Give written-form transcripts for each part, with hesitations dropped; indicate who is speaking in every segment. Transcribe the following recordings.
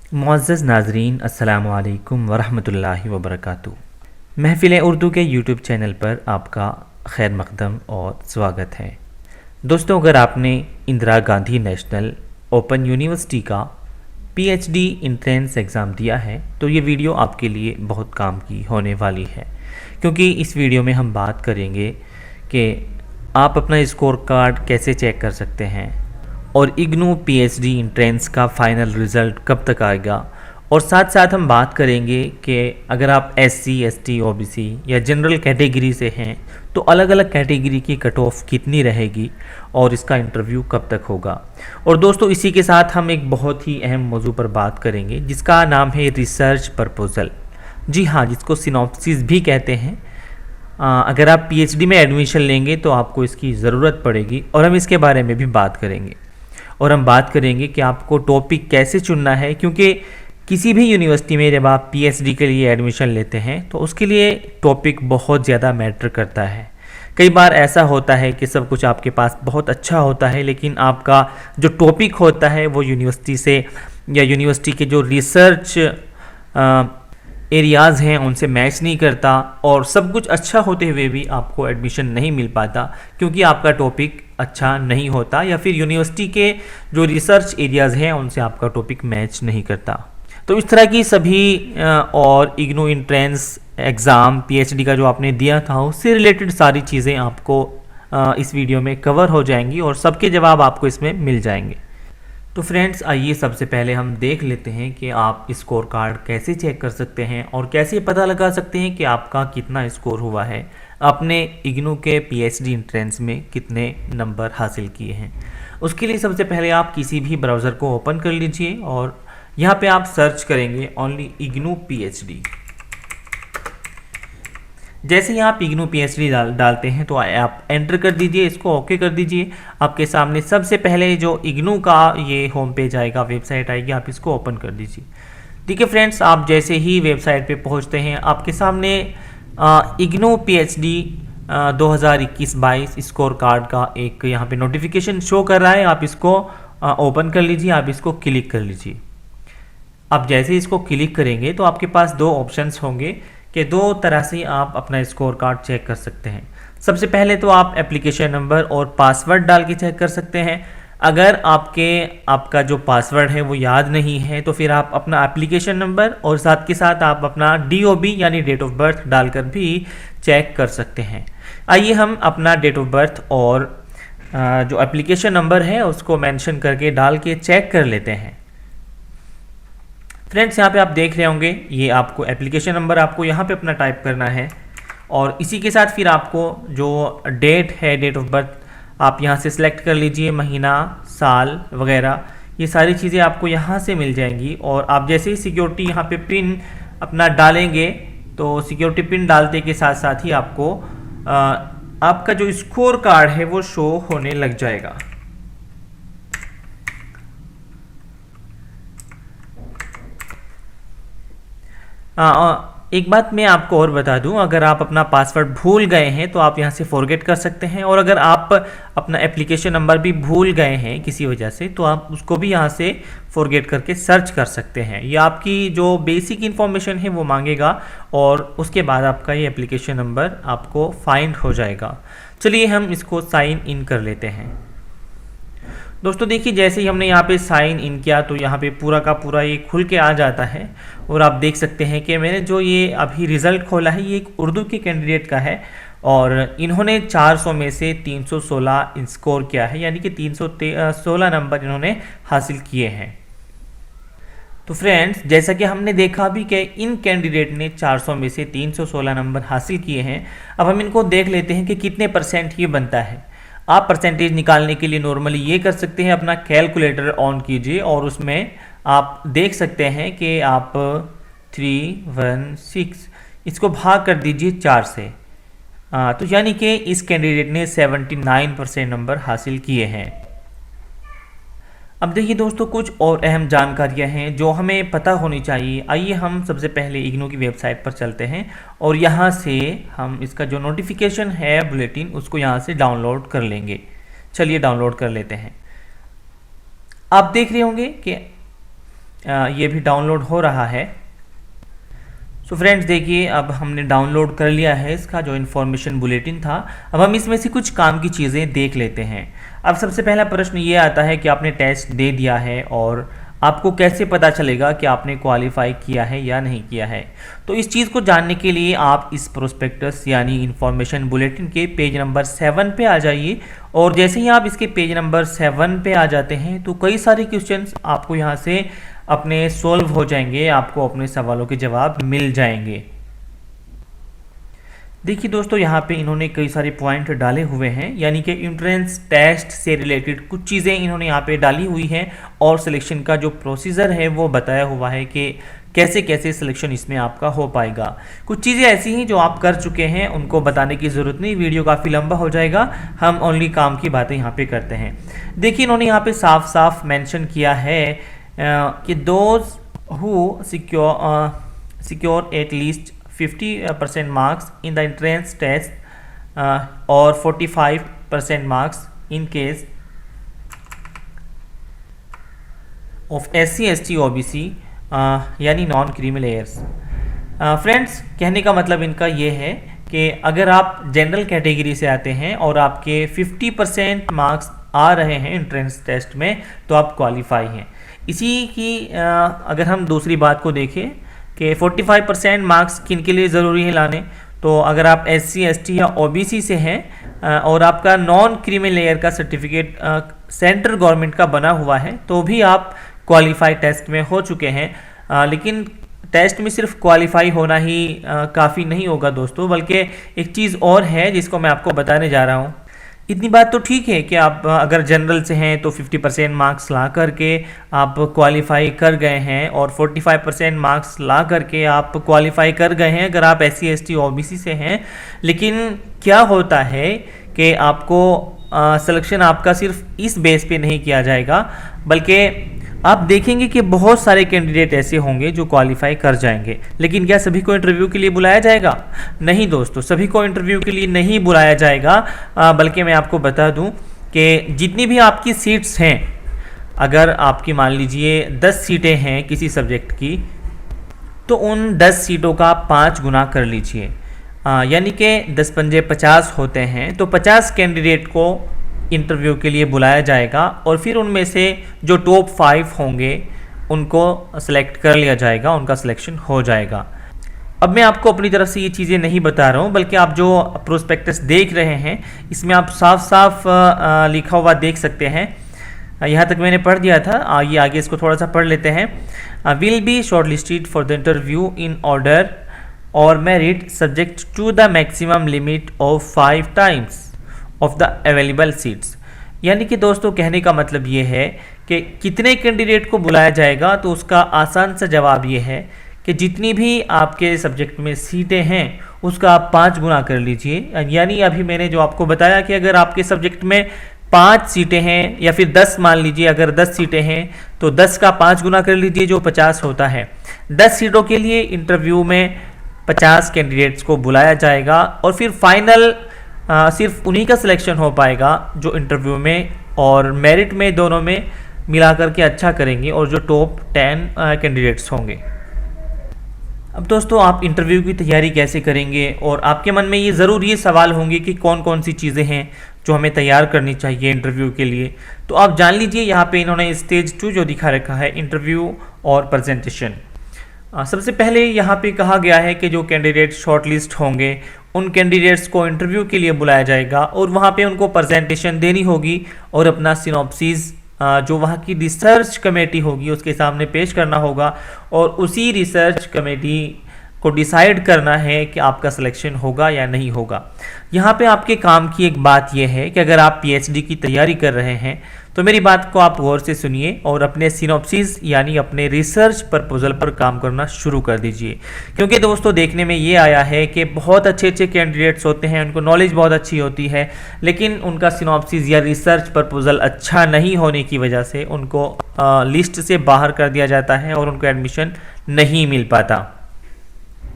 Speaker 1: मुअज़्ज़ज़ नाज़रीन, अस्सलामु अलैकुम वरहमतुल्लाहि वबरकातुहू। महफ़िल उर्दू के यूट्यूब चैनल पर आपका खैर मक़दम और स्वागत है। दोस्तों, अगर आपने Indira Gandhi national open university का पीएचडी एंट्रेंस एग्ज़ाम दिया है तो ये वीडियो आपके लिए बहुत काम की होने वाली है, क्योंकि इस वीडियो में हम बात करेंगे कि आप अपना स्कोर कार्ड कैसे चेक कर सकते हैं और इग्नू पीएचडी एंट्रेंस का फ़ाइनल रिज़ल्ट कब तक आएगा। और साथ साथ हम बात करेंगे कि अगर आप एससी, एसटी, ओबीसी या जनरल कैटेगरी से हैं तो अलग अलग कैटेगरी की कट ऑफ कितनी रहेगी और इसका इंटरव्यू कब तक होगा। और दोस्तों, इसी के साथ हम एक बहुत ही अहम मौजू पर बात करेंगे जिसका नाम है रिसर्च प्रपोज़ल। जी हाँ, जिसको सिनॉप्सिस भी कहते हैं। अगर आप पीएचडी में एडमिशन लेंगे तो आपको इसकी ज़रूरत पड़ेगी और हम इसके बारे में भी बात करेंगे। और हम बात करेंगे कि आपको टॉपिक कैसे चुनना है, क्योंकि किसी भी यूनिवर्सिटी में जब आप पीएचडी के लिए एडमिशन लेते हैं तो उसके लिए टॉपिक बहुत ज़्यादा मैटर करता है। कई बार ऐसा होता है कि सब कुछ आपके पास बहुत अच्छा होता है, लेकिन आपका जो टॉपिक होता है वो यूनिवर्सिटी से या यूनिवर्सिटी के जो रिसर्च एरियाज़ हैं उनसे मैच नहीं करता, और सब कुछ अच्छा होते हुए भी आपको एडमिशन नहीं मिल पाता क्योंकि आपका टॉपिक अच्छा नहीं होता या फिर यूनिवर्सिटी के जो रिसर्च एरियाज़ हैं उनसे आपका टॉपिक मैच नहीं करता। तो इस तरह की सभी और इग्नू एंट्रेंस एग्ज़ाम पीएचडी का जो आपने दिया था उससे रिलेटेड सारी चीज़ें आपको इस वीडियो में कवर हो जाएंगी और सबके जवाब आपको इसमें मिल जाएंगे। तो फ्रेंड्स, आइए सबसे पहले हम देख लेते हैं कि आप स्कोर कार्ड कैसे चेक कर सकते हैं और कैसे पता लगा सकते हैं कि आपका कितना स्कोर हुआ है, आपने इग्नू के पीएचडी एंट्रेंस में कितने नंबर हासिल किए हैं। उसके लिए सबसे पहले आप किसी भी ब्राउज़र को ओपन कर लीजिए और यहाँ पे आप सर्च करेंगे ओनली इग्नू पीएचडी। जैसे ही आप इग्नू पीएचडी डालते हैं तो आप एंटर कर दीजिए, इसको ओके कर दीजिए। आपके सामने सबसे पहले जो इग्नू का ये होम पेज आएगा, वेबसाइट आएगी, आप इसको ओपन कर दीजिए। ठीक है फ्रेंड्स, आप जैसे ही वेबसाइट पे पहुंचते हैं आपके सामने इग्नू पीएचडी 2021-22 स्कोर कार्ड का एक यहाँ पे नोटिफिकेशन शो कर रहा है। आप इसको ओपन कर लीजिए, आप इसको क्लिक कर लीजिए। आप जैसे ही इसको क्लिक करेंगे तो आपके पास दो ऑप्शंस होंगे कि दो तरह से आप अपना स्कोर कार्ड चेक कर सकते हैं। सबसे पहले तो आप एप्लीकेशन नंबर और पासवर्ड डाल के चेक कर सकते हैं। अगर आपका जो पासवर्ड है वो याद नहीं है तो फिर आप अपना एप्लीकेशन नंबर और साथ के साथ आप अपना डीओबी यानी डेट ऑफ बर्थ डालकर भी चेक कर सकते हैं। आइए हम अपना डेट ऑफ बर्थ और जो एप्लीकेशन नंबर है उसको मेंशन करके डाल के चेक कर लेते हैं। फ्रेंड्स, यहाँ पे आप देख रहे होंगे ये आपको एप्लीकेशन नंबर आपको यहाँ पे अपना टाइप करना है और इसी के साथ फिर आपको जो डेट है, डेट ऑफ बर्थ, आप यहाँ से सिलेक्ट कर लीजिए, महीना, साल वगैरह, ये सारी चीज़ें आपको यहाँ से मिल जाएंगी। और आप जैसे ही सिक्योरिटी यहाँ पे पिन अपना डालेंगे तो सिक्योरिटी पिन डालते के साथ साथ ही आपको आपका जो स्कोर कार्ड है वो शो होने लग जाएगा। एक बात मैं आपको और बता दूं, अगर आप अपना पासवर्ड भूल गए हैं तो आप यहां से फॉरगेट कर सकते हैं, और अगर आप अपना एप्लीकेशन नंबर भी भूल गए हैं किसी वजह से तो आप उसको भी यहां से फॉरगेट करके सर्च कर सकते हैं। ये आपकी जो बेसिक इन्फॉर्मेशन है वो मांगेगा और उसके बाद आपका ये एप्लीकेशन नंबर आपको फाइंड हो जाएगा। चलिए हम इसको साइन इन कर लेते हैं। दोस्तों देखिए, जैसे ही हमने यहाँ पे साइन इन किया तो यहाँ पे पूरा का पूरा ये खुल के आ जाता है और आप देख सकते हैं कि मैंने जो ये अभी रिज़ल्ट खोला है ये एक उर्दू के कैंडिडेट का है और इन्होंने 400 में से 316 स्कोर किया है, यानी कि 316 नंबर इन्होंने हासिल किए हैं। तो फ्रेंड्स, जैसा कि हमने देखा भी कि इन कैंडिडेट ने 400 में से 316 नंबर हासिल किए हैं। अब हम इनको देख लेते हैं कि कितने परसेंट ये बनता है। आप परसेंटेज निकालने के लिए नॉर्मली ये कर सकते हैं, अपना कैलकुलेटर ऑन कीजिए और उसमें आप देख सकते हैं कि आप 316 इसको भाग कर दीजिए 4 से। तो यानी कि इस कैंडिडेट ने 79% नंबर हासिल किए हैं। अब देखिए दोस्तों, कुछ और अहम जानकारियां हैं जो हमें पता होनी चाहिए। आइए हम सबसे पहले इग्नू की वेबसाइट पर चलते हैं और यहाँ से हम इसका जो नोटिफिकेशन है बुलेटिन उसको यहाँ से डाउनलोड कर लेंगे। चलिए डाउनलोड कर लेते हैं। आप देख रहे होंगे कि ये भी डाउनलोड हो रहा है। सो फ्रेंड्स देखिए, अब हमने डाउनलोड कर लिया है इसका जो इन्फॉर्मेशन बुलेटिन था। अब हम इसमें से कुछ काम की चीज़ें देख लेते हैं। अब सबसे पहला प्रश्न ये आता है कि आपने टेस्ट दे दिया है और आपको कैसे पता चलेगा कि आपने क्वालिफाई किया है या नहीं किया है। तो इस चीज़ को जानने के लिए आप इस प्रोस्पेक्टस यानी इन्फॉर्मेशन बुलेटिन के पेज नंबर 7 पे आ जाइए, और जैसे ही आप इसके पेज नंबर 7 पे आ जाते हैं तो कई सारे क्वेश्चंस आपको यहाँ से अपने सॉल्व हो जाएंगे, आपको अपने सवालों के जवाब मिल जाएंगे। देखिए दोस्तों, यहाँ पे इन्होंने कई सारे पॉइंट डाले हुए हैं, यानी कि एंट्रेंस टेस्ट से रिलेटेड कुछ चीज़ें इन्होंने यहाँ पे डाली हुई हैं, और सिलेक्शन का जो प्रोसीजर है वो बताया हुआ है कि कैसे कैसे सिलेक्शन इसमें आपका हो पाएगा। कुछ चीज़ें ऐसी हैं जो आप कर चुके हैं, उनको बताने की ज़रूरत नहीं, वीडियो काफ़ी लंबा हो जाएगा, हम ओनली काम की बातें यहाँ पे करते हैं। देखिए इन्होंने यहाँ पे साफ साफ मेंशन किया है कि those who secure at least 50% marks in the entrance test और 45% marks in case of SC ST OBC यानी नॉन क्रीमी लेयर्स। फ्रेंड्स, कहने का मतलब इनका ये है कि अगर आप जनरल कैटेगरी से आते हैं और आपके 50% मार्क्स आ रहे हैं एंट्रेंस टेस्ट में तो आप क्वालिफाई हैं। इसी की अगर हम दूसरी बात को देखें कि 45% मार्क्स किन के लिए ज़रूरी है लाने, तो अगर आप SC ST या OBC से हैं और आपका नॉन क्रीमी लेयर का सर्टिफिकेट सेंट्रल गवर्नमेंट का बना हुआ है तो भी आप क्वालिफाई टेस्ट में हो चुके हैं। लेकिन टेस्ट में सिर्फ क्वालिफाई होना ही काफ़ी नहीं होगा दोस्तों, बल्कि एक चीज़ और है जिसको मैं आपको बताने जा रहा हूँ। इतनी बात तो ठीक है कि आप अगर जनरल से हैं तो 50% मार्क्स ला करके आप क्वालिफाई कर गए हैं, और 45% मार्क्स ला करके आप क्वालिफाई कर गए हैं अगर आप SC ST OBC से हैं। लेकिन क्या होता है कि आपको सिलेक्शन आपका सिर्फ इस बेस पे नहीं किया जाएगा, बल्कि आप देखेंगे कि बहुत सारे कैंडिडेट ऐसे होंगे जो क्वालिफाई कर जाएंगे। लेकिन क्या सभी को इंटरव्यू के लिए बुलाया जाएगा? नहीं दोस्तों, सभी को इंटरव्यू के लिए नहीं बुलाया जाएगा, बल्कि मैं आपको बता दूं कि जितनी भी आपकी सीट्स हैं, अगर आपकी मान लीजिए 10 सीटें हैं किसी सब्जेक्ट की, तो उन 10 सीटों का 5 गुना कर लीजिए, यानी कि 10 पंजे 50 होते हैं, तो 50 कैंडिडेट को इंटरव्यू के लिए बुलाया जाएगा, और फिर उनमें से जो टॉप 5 होंगे उनको सेलेक्ट कर लिया जाएगा, उनका सिलेक्शन हो जाएगा। अब मैं आपको अपनी तरफ से ये चीज़ें नहीं बता रहा हूँ, बल्कि आप जो प्रोस्पेक्टस देख रहे हैं इसमें आप साफ साफ लिखा हुआ देख सकते हैं। यहाँ तक मैंने पढ़ दिया था, आइए आगे इसको थोड़ा सा पढ़ लेते हैं। Will be short listed for the interview in order और merit subject to the maximum limit of 5 times of the available seats. यानी कि दोस्तों कहने का मतलब ये है कि कितने कैंडिडेट को बुलाया जाएगा, तो उसका आसान सा जवाब ये है कि जितनी भी आपके सब्जेक्ट में सीटें हैं उसका आप 5 गुना कर लीजिए। यानी अभी मैंने जो आपको बताया कि अगर आपके सब्जेक्ट में 5 सीटें हैं या फिर 10 मान लीजिए, अगर 10 सीटें हैं तो 10 का 5 गुना कर लीजिए जो 50 होता है। 10 सीटों के लिए इंटरव्यू में 50 कैंडिडेट्स को बुलाया जाएगा, और फिर फाइनल सिर्फ उन्हीं का सिलेक्शन हो पाएगा जो इंटरव्यू में और मेरिट में दोनों में मिला करके अच्छा करेंगे, और जो टॉप 10 कैंडिडेट्स होंगे। अब दोस्तों, आप इंटरव्यू की तैयारी कैसे करेंगे, और आपके मन में ये ज़रूर ये सवाल होंगे कि कौन कौन सी चीज़ें हैं जो हमें तैयार करनी चाहिए इंटरव्यू के लिए। तो आप जान लीजिए, यहाँ पे इन्होंने स्टेज 2 जो दिखा रखा है, इंटरव्यू और प्रेजेंटेशन। सबसे पहले यहाँ पे कहा गया है कि जो कैंडिडेट शॉर्टलिस्ट होंगे उन कैंडिडेट्स को इंटरव्यू के लिए बुलाया जाएगा, और वहाँ पे उनको प्रेजेंटेशन देनी होगी और अपना सिनॉप्सिस जो वहाँ की रिसर्च कमेटी होगी उसके सामने पेश करना होगा, और उसी रिसर्च कमेटी को डिसाइड करना है कि आपका सिलेक्शन होगा या नहीं होगा। यहाँ पे आपके काम की एक बात यह है कि अगर आप PhD की तैयारी कर रहे हैं तो मेरी बात को आप गौर से सुनिए और अपने सिनॉप्सिस यानी अपने रिसर्च प्रपोजल पर काम करना शुरू कर दीजिए। क्योंकि दोस्तों देखने में ये आया है कि बहुत अच्छे अच्छे कैंडिडेट्स होते हैं, उनको नॉलेज बहुत अच्छी होती है, लेकिन उनका सिनॉप्सिस या रिसर्च प्रपोजल अच्छा नहीं होने की वजह से उनको लिस्ट से बाहर कर दिया जाता है और उनको एडमिशन नहीं मिल पाता।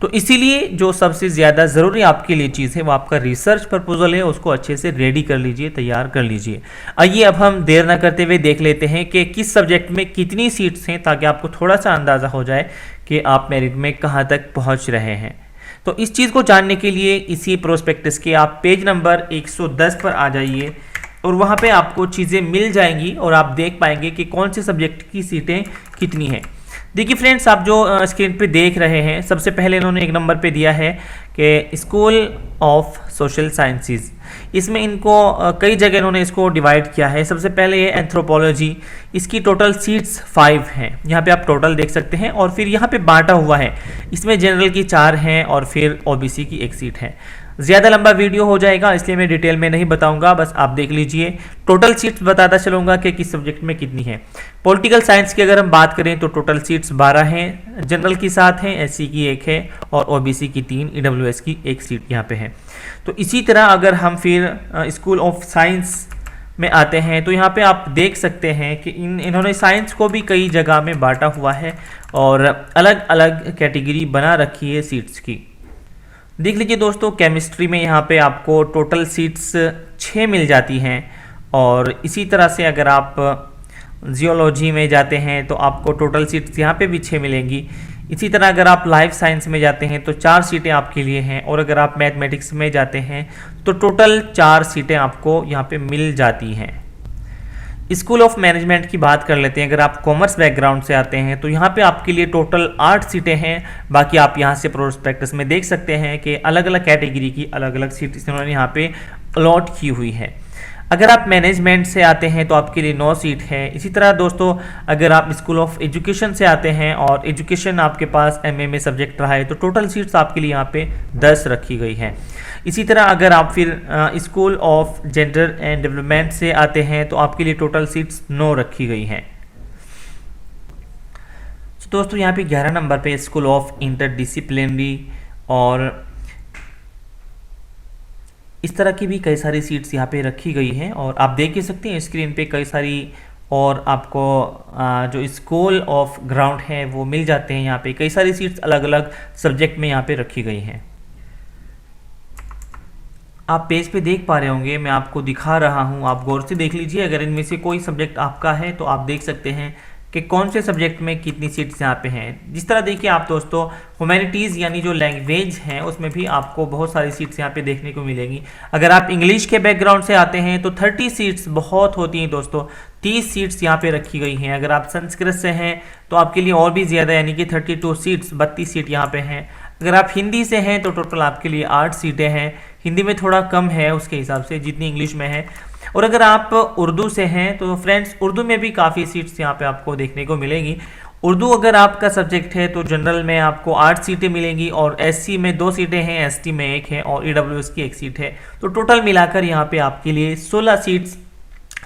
Speaker 1: तो इसीलिए जो सबसे ज़्यादा ज़रूरी आपके लिए चीज़ है वो आपका रिसर्च प्रपोजल है, उसको अच्छे से रेडी कर लीजिए, तैयार कर लीजिए। आइए अब हम देर ना करते हुए देख लेते हैं कि किस सब्जेक्ट में कितनी सीट्स हैं, ताकि आपको थोड़ा सा अंदाज़ा हो जाए कि आप मेरिट में कहाँ तक पहुँच रहे हैं। तो इस चीज़ को जानने के लिए इसी प्रोस्पेक्टस के आप पेज नंबर 110 पर आ जाइए और वहाँ पे आपको चीज़ें मिल जाएंगी और आप देख पाएंगे कि कौन से सब्जेक्ट की सीटें कितनी हैं। देखिए फ्रेंड्स, आप जो स्क्रीन पे देख रहे हैं, सबसे पहले इन्होंने एक नंबर पे दिया है कि स्कूल ऑफ सोशल साइंसेज। इसमें इनको कई जगह इन्होंने इसको डिवाइड किया है। सबसे पहले ये एंथ्रोपोलॉजी, इसकी टोटल सीट्स 5 हैं। यहाँ पे आप टोटल देख सकते हैं और फिर यहाँ पे बांटा हुआ है, इसमें जनरल की 4 हैं और फिर ओबीसी की 1 सीट है। ज़्यादा लंबा वीडियो हो जाएगा इसलिए मैं डिटेल में नहीं बताऊंगा, बस आप देख लीजिए। टोटल सीट्स बताता चलूंगा कि किस सब्जेक्ट में कितनी है। पॉलिटिकल साइंस की अगर हम बात करें तो टोटल सीट्स 12 हैं, जनरल की 7 हैं, एससी की 1 है और ओबीसी की 3, ईडब्ल्यूएस की 1 सीट यहाँ पे है। तो इसी तरह अगर हम फिर स्कूल ऑफ साइंस में आते हैं तो यहाँ पे आप देख सकते हैं कि इन्होंने साइंस को भी कई जगह में बांटा हुआ है और अलग अलग कैटेगरी बना रखी है सीट्स की। देख लीजिए दोस्तों, केमिस्ट्री में यहाँ पे आपको टोटल सीट्स 6 मिल जाती हैं और इसी तरह से अगर आप जियोलॉजी में जाते हैं तो आपको टोटल सीट्स यहाँ पे भी 6 मिलेंगी। इसी तरह अगर आप लाइफ साइंस में जाते हैं तो 4 सीटें आपके लिए हैं और अगर आप मैथमेटिक्स में जाते हैं तो टोटल 4 सीटें आपको यहाँ पे मिल जाती हैं। स्कूल ऑफ मैनेजमेंट की बात कर लेते हैं। अगर आप कॉमर्स बैकग्राउंड से आते हैं तो यहाँ पे आपके लिए टोटल 8 सीटें हैं। बाकी आप यहाँ से प्रोस्पेक्टस में देख सकते हैं कि अलग अलग कैटेगरी की अलग अलग सीट्स इन्होंने यहाँ पे अलॉट की हुई है। अगर आप मैनेजमेंट से आते हैं तो आपके लिए 9 सीट है। इसी तरह दोस्तों, अगर आप स्कूल ऑफ एजुकेशन से आते हैं और एजुकेशन आपके पास एमए में सब्जेक्ट रहा है तो टोटल सीट्स आपके लिए यहाँ पे 10 रखी गई हैं। इसी तरह अगर आप फिर school of gender and development से आते हैं तो आपके लिए टोटल सीट्स 9 रखी गई हैं। तो दोस्तों यहाँ पे 11 नंबर पे स्कूल ऑफ इंटरडिसिप्लिनरी और इस तरह की भी कई सारी सीट्स यहाँ पे रखी गई हैं और आप देख ही सकते हैं स्क्रीन पे कई सारी और आपको जो स्कूल ऑफ ग्राउंड है वो मिल जाते हैं। यहाँ पे कई सारी सीट्स अलग अलग सब्जेक्ट में यहाँ पे रखी गई हैं। आप पेज पे देख पा रहे होंगे, मैं आपको दिखा रहा हूँ, आप गौर से देख लीजिए। अगर इनमें से कोई सब्जेक्ट आपका है तो आप देख सकते हैं कि कौन से सब्जेक्ट में कितनी सीट्स यहाँ पे हैं। जिस तरह देखिए आप दोस्तों, ह्यूमैनिटीज़ यानी जो लैंग्वेज हैं उसमें भी आपको बहुत सारी सीट्स यहाँ पे देखने को मिलेगी। अगर आप इंग्लिश के बैकग्राउंड से आते हैं तो 30 सीट्स बहुत होती हैं दोस्तों, 30 सीट्स यहाँ पे रखी गई हैं। अगर आप संस्कृत से हैं तो आपके लिए और भी ज़्यादा यानी कि 32 सीट्स, 32 सीट यहाँ पे हैं। अगर आप हिंदी से हैं तो टोटल आपके लिए 8 सीटें हैं। हिंदी में थोड़ा कम है उसके हिसाब से जितनी इंग्लिश में है। और अगर आप उर्दू से हैं तो फ्रेंड्स उर्दू में भी काफ़ी सीट्स यहाँ पे आपको देखने को मिलेगी। उर्दू अगर आपका सब्जेक्ट है तो जनरल में आपको 8 सीटें मिलेंगी और एससी में 2 सीटें हैं, एसटी में 1 है और ईडब्ल्यूएस की 1 सीट है। तो टोटल मिलाकर यहाँ पे आपके लिए 16 सीट्स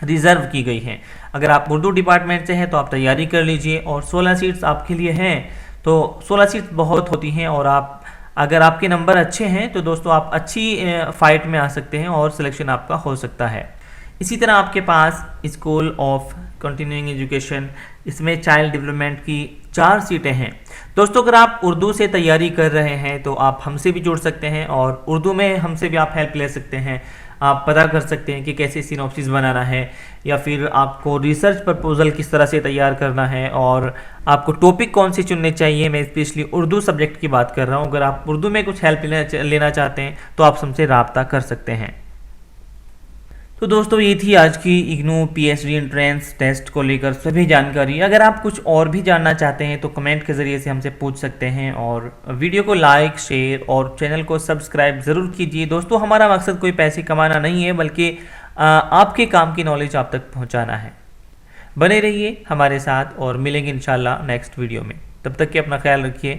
Speaker 1: रिजर्व की गई हैं। अगर आप उर्दू डिपार्टमेंट से हैं तो आप तैयारी कर लीजिए और 16 सीट्स आपके लिए हैं तो 16 सीट्स बहुत होती हैं और आप अगर आपके नंबर अच्छे हैं तो दोस्तों आप अच्छी फाइट में आ सकते हैं और सिलेक्शन आपका हो सकता है। इसी तरह आपके पास स्कूल ऑफ कंटिन्यूइंग एजुकेशन, इसमें चाइल्ड डेवलपमेंट की 4 सीटें हैं। दोस्तों अगर आप उर्दू से तैयारी कर रहे हैं तो आप हमसे भी जुड़ सकते हैं और उर्दू में हमसे भी आप हेल्प ले सकते हैं। आप पता कर सकते हैं कि कैसे सिनॉप्सिस बनाना है या फिर आपको रिसर्च प्रपोजल किस तरह से तैयार करना है और आपको टॉपिक कौन से चुनने चाहिए। मैं स्पेशली उर्दू सब्जेक्ट की बात कर रहा हूँ। अगर आप उर्दू में कुछ हेल्प लेना चाहते हैं तो आप हमसे रब्ता कर सकते हैं। तो दोस्तों ये थी आज की इग्नू पीएचडी एंट्रेंस टेस्ट को लेकर सभी जानकारी। अगर आप कुछ और भी जानना चाहते हैं तो कमेंट के ज़रिए से हमसे पूछ सकते हैं और वीडियो को लाइक, शेयर और चैनल को सब्सक्राइब ज़रूर कीजिए। दोस्तों हमारा मकसद कोई पैसे कमाना नहीं है बल्कि आपके काम की नॉलेज आप तक पहुँचाना है। बने रहिए हमारे साथ और मिलेंगे इंशाल्लाह नेक्स्ट वीडियो में। तब तक के अपना ख्याल रखिए।